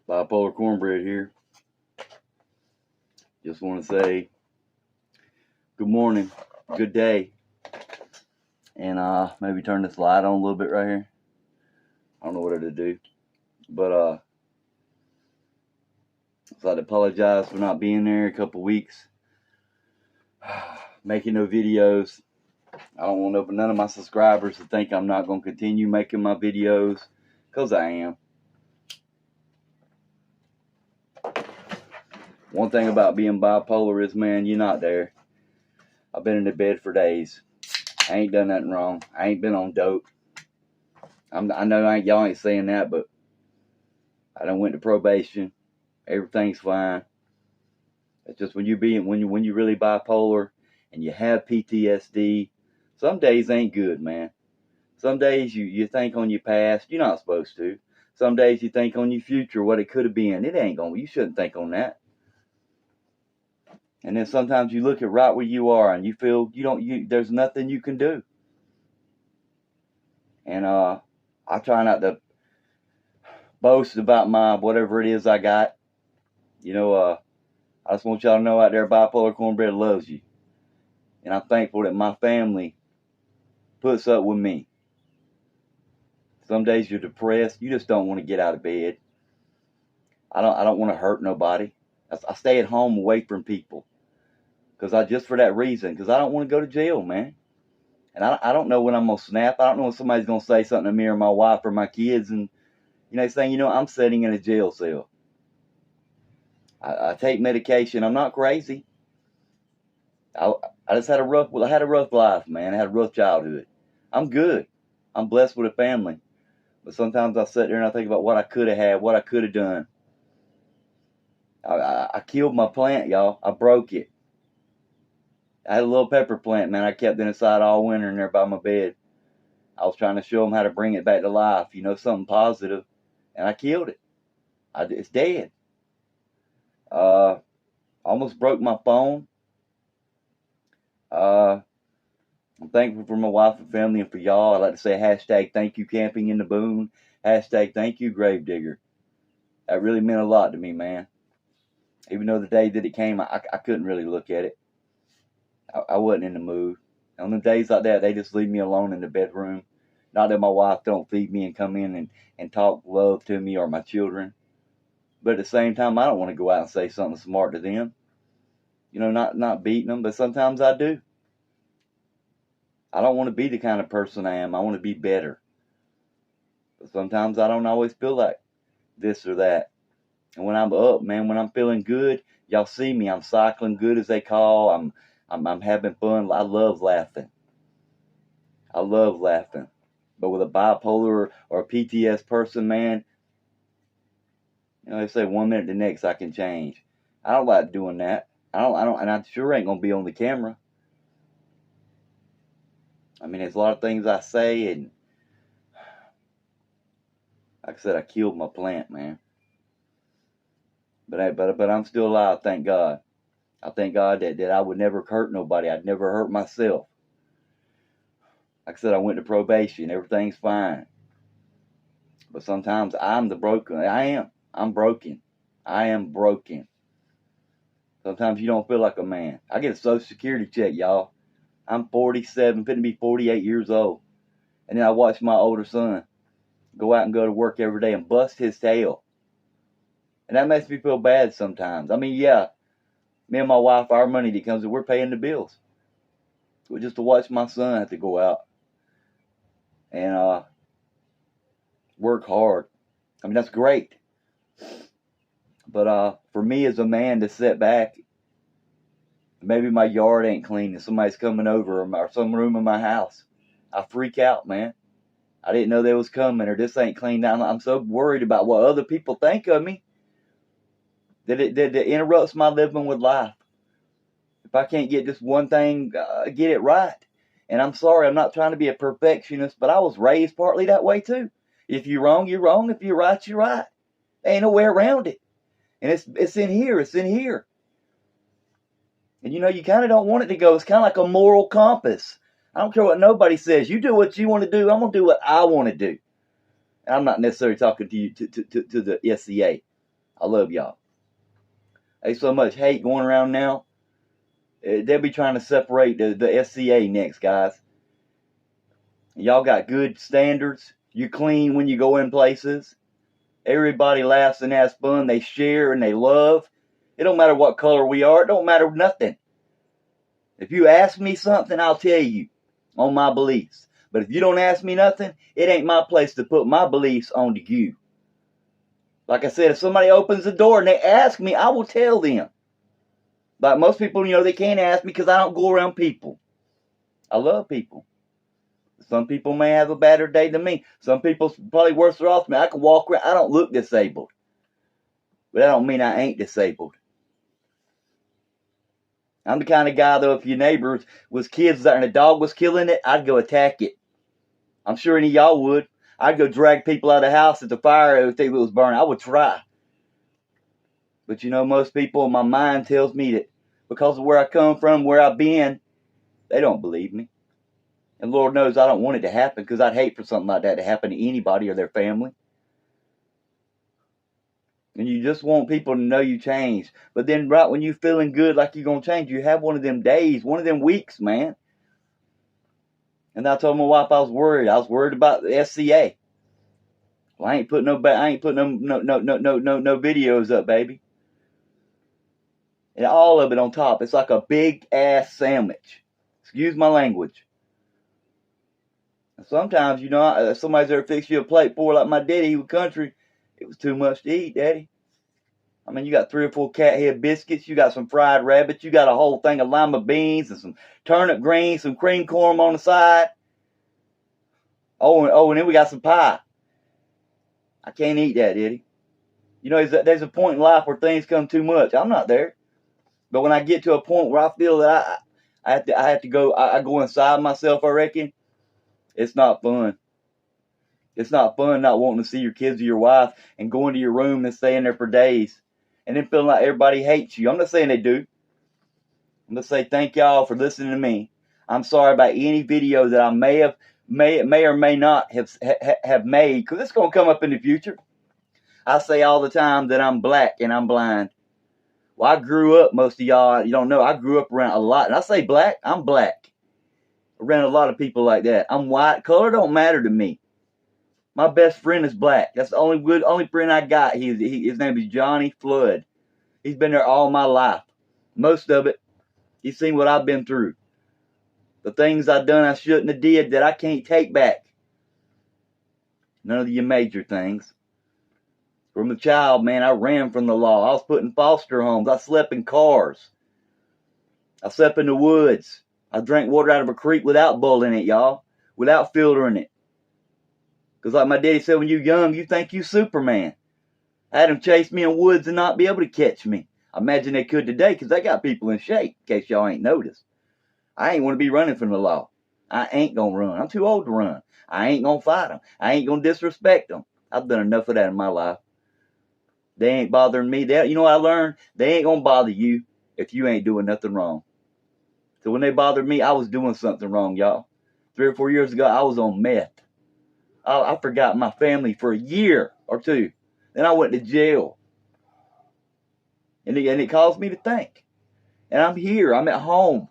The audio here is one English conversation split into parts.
Bipolar Cornbread here. Just want to say good morning, good day, and maybe turn this light on a little bit right here. I don't know what to do, but so I'd apologize for not being there a couple weeks, making no videos. I don't want none of my subscribers to think I'm not going to continue making my videos, because I am. One thing about being bipolar is, man, you're not there. I've been in the bed for days. I ain't done nothing wrong. I ain't been on dope. I know y'all ain't saying that, but I done went to probation. Everything's fine. It's just when you really bipolar and you have PTSD, some days ain't good, man. Some days you think on your past. You're not supposed to. Some days you think on your future, what it could have been. It ain't gonna. You shouldn't think on that. And then sometimes you look at right where you are and you feel there's nothing you can do. And I try not to boast about my whatever it is I got. I just want y'all to know out there, Bipolar Cornbread loves you. And I'm thankful that my family puts up with me. Some days you're depressed. You just don't want to get out of bed. I don't want to hurt nobody. I stay at home away from people. Just for that reason. Because I don't want to go to jail, man. And I don't know when I'm going to snap. I don't know when somebody's going to say something to me or my wife or my kids. And, saying, I'm sitting in a jail cell. I take medication. I'm not crazy. I just had a rough life, man. I had a rough childhood. I'm good. I'm blessed with a family. But sometimes I sit there and I think about what I could have had, what I could have done. I killed my plant, y'all. I broke it. I had a little pepper plant, man. I kept it inside all winter in there by my bed. I was trying to show them how to bring it back to life, something positive. And I killed it. It's dead. Almost broke my phone. I'm thankful for my wife and family and for y'all. I'd like to say hashtag thank you camping in the boon. Hashtag thank you gravedigger. That really meant a lot to me, man. Even though the day that it came, I couldn't really look at it. I wasn't in the mood. On the days like that, they just leave me alone in the bedroom. Not that my wife don't feed me and come in and talk love to me or my children. But at the same time, I don't want to go out and say something smart to them. Not beating them, but sometimes I do. I don't want to be the kind of person I am. I want to be better. But sometimes I don't always feel like this or that. And when I'm up, man, when I'm feeling good, y'all see me. I'm cycling good, as they call. I'm having fun. I love laughing. But with a bipolar or a PTS person, man, they say 1 minute to the next I can change. I don't like doing that. And I sure ain't gonna be on the camera. There's a lot of things I say, and like I said, I killed my plant, man. But I'm still alive, thank God. I thank God that I would never hurt nobody. I'd never hurt myself. Like I said, I went to probation. Everything's fine. But sometimes I'm the broken. I'm broken. I am broken. Sometimes you don't feel like a man. I get a Social Security check, y'all. I'm 47, fitting to be 48 years old. And then I watch my older son go out and go to work every day and bust his tail. And that makes me feel bad sometimes. Yeah, me and my wife, our money that comes in, we're paying the bills. But just to watch my son have to go out and work hard. That's great. But for me as a man to sit back, maybe my yard ain't clean and somebody's coming over or some room in my house, I freak out, man. I didn't know they was coming, or this ain't clean. I'm so worried about what other people think of me that it interrupts my living with life. If I can't get just one thing, get it right. And I'm sorry, I'm not trying to be a perfectionist, but I was raised partly that way too. If you're wrong, you're wrong. If you're right, you're right. There ain't no way around it. And it's in here. It's in here. And you kind of don't want it to go. It's kind of like a moral compass. I don't care what nobody says. You do what you want to do. I'm going to do what I want to do. And I'm not necessarily talking to you, to the SCA. I love y'all. There's so much hate going around now. They'll be trying to separate the SCA next, guys. Y'all got good standards. You clean when you go in places. Everybody laughs and has fun. They share and they love. It don't matter what color we are. It don't matter nothing. If you ask me something, I'll tell you on my beliefs. But if you don't ask me nothing, it ain't my place to put my beliefs onto you. Like I said, if somebody opens the door and they ask me, I will tell them. Like most people, they can't ask me because I don't go around people. I love people. Some people may have a better day than me. Some people probably worse off than me. I can walk around. I don't look disabled. But that don't mean I ain't disabled. I'm the kind of guy, though, if your neighbors was kids and a dog was killing it, I'd go attack it. I'm sure any of y'all would. I'd go drag people out of the house at the fire if it was burning. I would try. But most people, my mind tells me that because of where I come from, where I've been, they don't believe me. And Lord knows I don't want it to happen because I'd hate for something like that to happen to anybody or their family. And you just want people to know you changed. But then right when you're feeling good like you're going to change, you have one of them days, one of them weeks, man. And I told my wife I was worried. I was worried about the SCA. Well, I ain't putting no videos up, baby. And all of it on top. It's like a big ass sandwich. Excuse my language. And sometimes, somebody's there to fix you a plate for like my daddy, he was country. It was too much to eat, Daddy. I mean, you got 3 or 4 cat head biscuits. You got some fried rabbit. You got a whole thing of lima beans and some turnip greens, some cream corn on the side. Oh, and then we got some pie. I can't eat that, Daddy. There's a point in life where things come too much. I'm not there. But when I get to a point where I feel that I have to go, I go inside myself, I reckon, it's not fun. It's not fun not wanting to see your kids or your wife and going to your room and staying there for days and then feeling like everybody hates you. I'm not saying they do. I'm going to say thank y'all for listening to me. I'm sorry about any video that I may or may not have made because it's going to come up in the future. I say all the time that I'm black and I'm blind. Well, I grew up, most of y'all, you don't know, I grew up around a lot. And I say black, I'm black. Around a lot of people like that. I'm white. Color don't matter to me. My best friend is black. That's the only friend I got. His name is Johnny Flood. He's been there all my life. Most of it. He's seen what I've been through. The things I've done I shouldn't have did that I can't take back. None of your major things. From a child, man, I ran from the law. I was put in foster homes. I slept in cars. I slept in the woods. I drank water out of a creek without bull in it, y'all. Without filtering it. Because like my daddy said, when you're young, you think you Superman. I had them chase me in woods and not be able to catch me. I imagine they could today because they got people in shape, in case y'all ain't noticed. I ain't want to be running from the law. I ain't going to run. I'm too old to run. I ain't going to fight them. I ain't going to disrespect them. I've done enough of that in my life. They ain't bothering me. You know what I learned? They ain't going to bother you if you ain't doing nothing wrong. So when they bothered me, I was doing something wrong, y'all. 3 or 4 years ago, I was on meth. I forgot my family for a year or 2. Then I went to jail. And it caused me to think. And I'm here. I'm at home.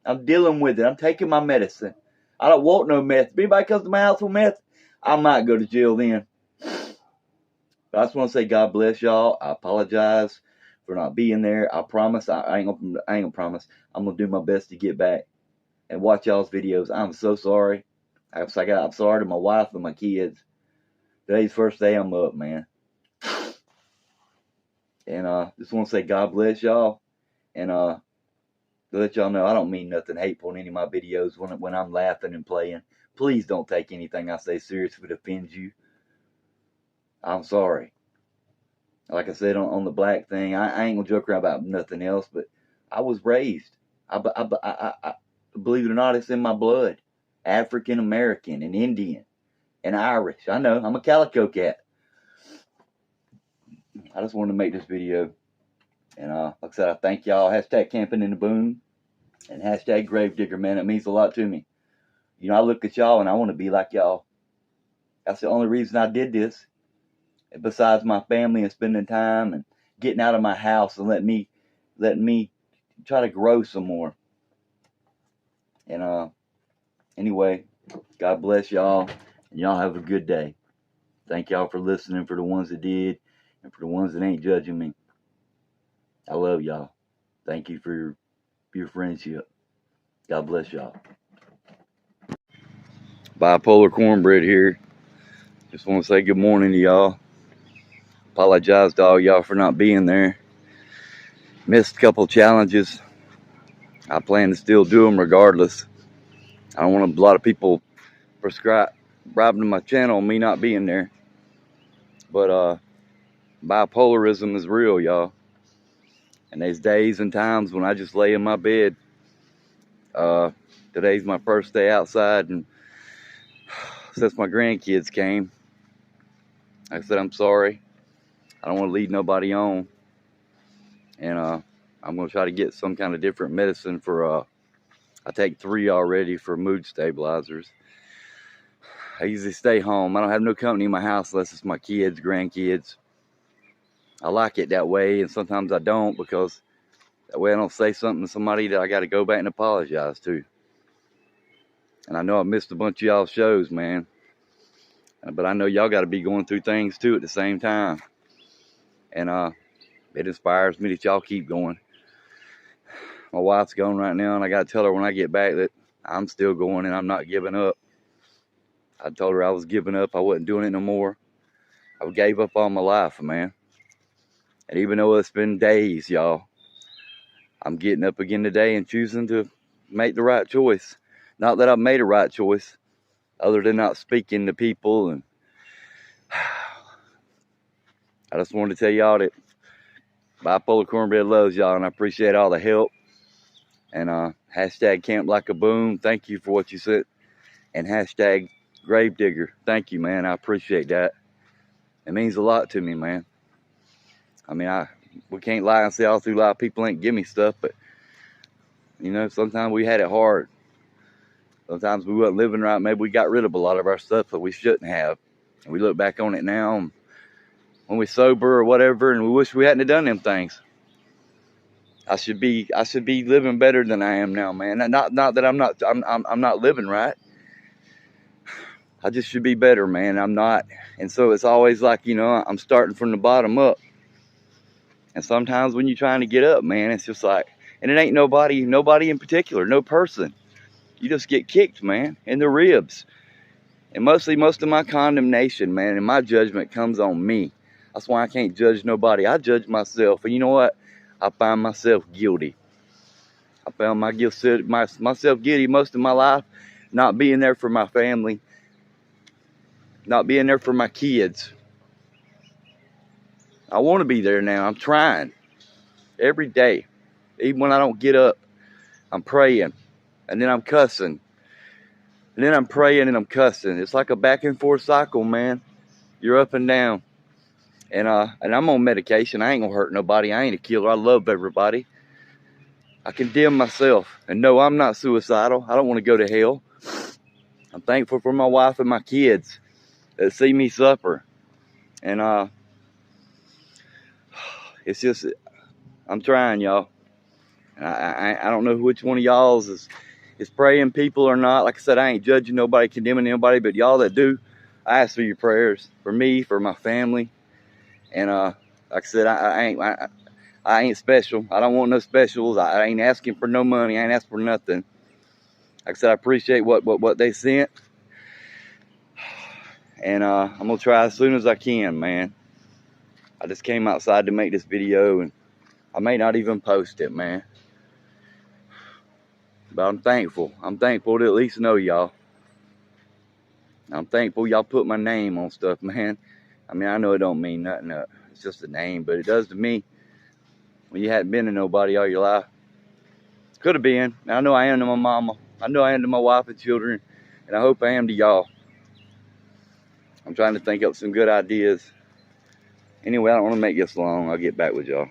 I'm dealing with it. I'm taking my medicine. I don't want no meth. If anybody comes to my house with meth, I might go to jail then. But I just want to say God bless y'all. I apologize for not being there. I promise. I ain't gonna promise. I'm going to do my best to get back and watch y'all's videos. I'm so sorry. I'm sorry to my wife and my kids. Today's the first day I'm up, man. And just want to say God bless y'all. And to let y'all know, I don't mean nothing hateful in any of my videos when I'm laughing and playing. Please don't take anything I say serious if it offends you. I'm sorry. Like I said on the black thing, I ain't gonna joke around about nothing else, but I was raised. I believe it or not, it's in my blood. African American and Indian and Irish. I know, I'm a calico cat. I just wanted to make this video. And like I said, I thank y'all. Hashtag camping in the boom. And hashtag gravedigger, man. It means a lot to me. I look at y'all and I want to be like y'all. That's the only reason I did this. besides my family and spending time and getting out of my house and letting me try to grow some more. And anyway, God bless y'all, and y'all have a good day. Thank y'all for listening, for the ones that did, and for the ones that ain't judging me. I love y'all. Thank you for your friendship. God bless y'all. Bipolar Cornbread here. Just want to say good morning to y'all. Apologize to all y'all for not being there. Missed a couple challenges. I plan to still do them regardless. I don't want a lot of people subscribing to my channel, me not being there. But bipolarism is real, y'all. And there's days and times when I just lay in my bed. Today's my first day outside, and since my grandkids came, I said I'm sorry. I don't want to lead nobody on. And I'm going to try to get some kind of different medicine for, I take 3 already for mood stabilizers. I usually stay home. I don't have no company in my house unless it's my kids, grandkids. I like it that way, and sometimes I don't, because that way I don't say something to somebody that I got to go back and apologize to. And I know I missed a bunch of y'all's shows, man. But I know y'all got to be going through things too at the same time. And it inspires me that y'all keep going. My wife's gone right now, and I got to tell her when I get back that I'm still going and I'm not giving up. I told her I was giving up. I wasn't doing it no more. I gave up all my life, man. And even though it's been days, y'all, I'm getting up again today and choosing to make the right choice. Not that I've made a right choice, other than not speaking to people. And I just wanted to tell y'all that Bipolar Cornbread loves y'all, and I appreciate all the help. And hashtag Camp Like a Boom, thank you for what you said. And hashtag Gravedigger, thank you, man. I appreciate that. It means a lot to me, man. I mean, we can't lie and say all through life people ain't give me stuff, but you know, sometimes we had it hard. Sometimes we wasn't living right. Maybe we got rid of a lot of our stuff that we shouldn't have. And we look back on it now, and when we're sober or whatever, and we wish we hadn't have done them things. I should be living better than I am now, man. Not that I'm not living right. I just should be better, man. I'm not. And so it's always like, you know, I'm starting from the bottom up. And sometimes when you're trying to get up, man, it's just like, and it ain't nobody in particular, no person. You just get kicked, man, in the ribs. And most of my condemnation, man, and my judgment comes on me. That's why I can't judge nobody. I judge myself. And you know what? I find myself guilty. I found myself guilty most of my life, not being there for my family, not being there for my kids. I want to be there now. I'm trying every day. Even when I don't get up, I'm praying, and then I'm cussing, and then I'm praying and I'm cussing. It's like a back and forth cycle, man. You're up and down. And I'm on medication. I ain't gonna hurt nobody. I ain't a killer. I love everybody. I condemn myself. And no, I'm not suicidal. I don't want to go to hell. I'm thankful for my wife and my kids that see me suffer. And it's just, I'm trying, y'all. And I don't know which one of y'all's is praying people or not. Like I said, I ain't judging nobody, condemning anybody, but y'all that do, I ask for your prayers for me, for my family. And like I said, I ain't special. I don't want no specials. I ain't asking for no money. I ain't asking for nothing. Like I said, I appreciate what they sent. And I'm going to try as soon as I can, man. I just came outside to make this video, and I may not even post it, man. But I'm thankful. I'm thankful to at least know y'all. I'm thankful y'all put my name on stuff, man. I mean, I know it don't mean nothing. It's just a name, but it does to me when you hadn't been to nobody all your life. Could have been. I know I am to my mama. I know I am to my wife and children. And I hope I am to y'all. I'm trying to think up some good ideas. Anyway, I don't want to make this long. I'll get back with y'all.